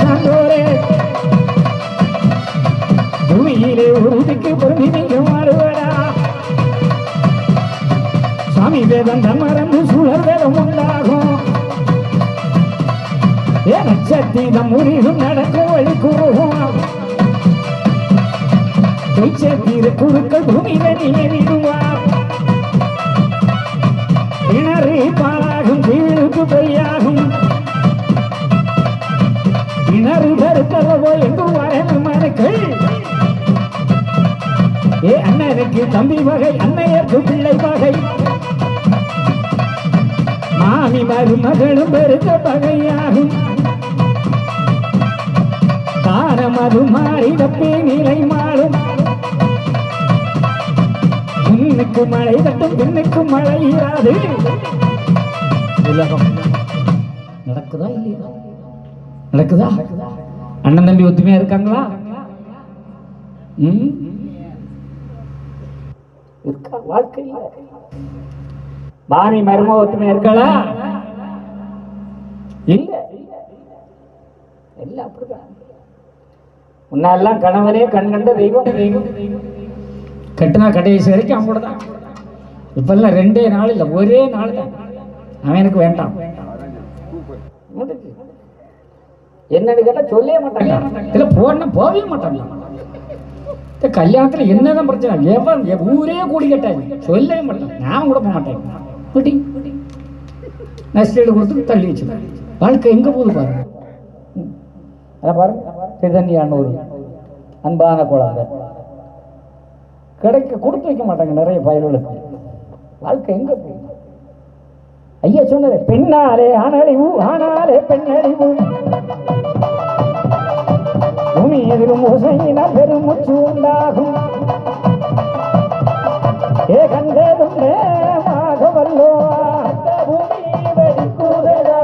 சான்றோரே பூமியிலே உறுதிக்கு பொருந்தி நீங்க மாடுவடா சாமி வேதம் தமரந்து சூழல் வேதம் உண்டாகும் நட்சத்திரம் முறிதும் நடக்கும் வழி கூறுவோம் தீர குருக்கள் பூமியில நீடுவார் கிணறு பாலாகும் கீழுக்கு பொய்யாகும் கிணறு தருக்கவோ எங்கும் வரணும் மனுக்கள் அண்ணனுக்கு தம்பி வகை அன்னையருக்கு பிள்ளை வகை மாமி மருமகளும் பெருக்க வகையாகும் தாரம் அது மாறி தப்பி நிலை மாறும் முன்னுக்கு மழை தட்டும் பின்னுக்கு மழை இராது உலகம் நடக்குதா இல்லையா நடக்குதா அண்ணன் தம்பி ஒத்துமையா இருக்காங்களா இருக்கா வாழ்க்கையில் மாமி மரும ஒத்துமையா இருக்காளா இல்ல எல்லாம் அப்படிதான் முன்னெல்லாம் கணவனே கண் கண்ட தெய்வம் தெய்வம் கட்டினா கடைசி வரைக்கும் அவங்க கூட தான் இப்பெல்லாம் 2 நாள் இல்லை ஒரே நாள் தான் அவன் எனக்கு வேண்டாம் என்னன்னு கேட்டா சொல்லவே மாட்டாங்க இல்ல போனா போகவே மாட்டாங்க கல்யாணத்துல என்னதான் பிரச்சனை ஊரே கூடி கேட்டாங்க சொல்லவே மாட்டாங்க நான் கூட போக மாட்டேன் நஷ்டீடு கொடுத்து தள்ளி வச்சு வாழ்க்கை எங்க போகுது பாருங்க பாருங்க சிதன்யானூர் அன்பான குழந்தை கிடைக்க கொடுத்து வைக்க மாட்டாங்க நிறைய பயல்களுக்கு வாழ்க்கை எங்க போகுது ஐயா சொன்னது பெண்ணாலே ஆணழிவு ஆனாலே பெண்ணழிவு பூமி எதிரும் ஓசையினால் பெருமூச்சு உண்டாகும் கண்டதும் வல்லோ பூமி வெடிக்குதடா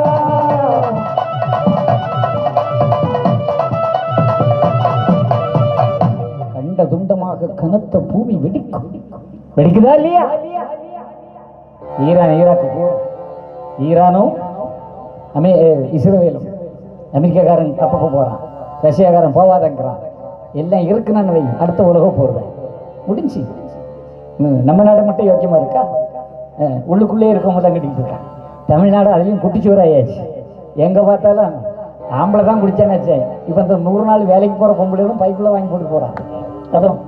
கண்ட துண்டமாக கனத்த பூமி வெடிக்கும் வெடிக்குதா இல்லையா ஈரானும் இஸ்ரேலும் அமெரிக்காக்காரன் தப்பக்க போறான் ரஷ்யாக்காரன் போவாதங்கிறான் எல்லாம் இருக்குன்னு வை அடுத்த உலகம் போடுவேன் முடிஞ்சு நம்ம நாடு மட்டும் யோக்கியமா இருக்கா உள்ளுக்குள்ளே இருக்கவங்க தான் கட்டிக்கிட்டு இருக்கான் தமிழ்நாடு அதுலேயும் குட்டிச்சோறு ஆயாச்சு எங்கே பார்த்தாலும் ஆம்பளை தான் குடிச்சானாச்சே இப்போ இந்த 100 நாள் வேலைக்கு போகிற பொம்பளைகளும் பைக்குள்ளே வாங்கி போட்டு போகிறான் அதுவும்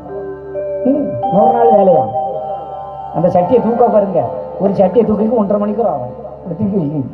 100 நாள் வேலையா அந்த சட்டியை தூக்க பாருங்க ஒரு சட்டியை தூக்கிக்கு 1.5 மணிக்கூர் ஆகும் தூக்கி வைக்கும்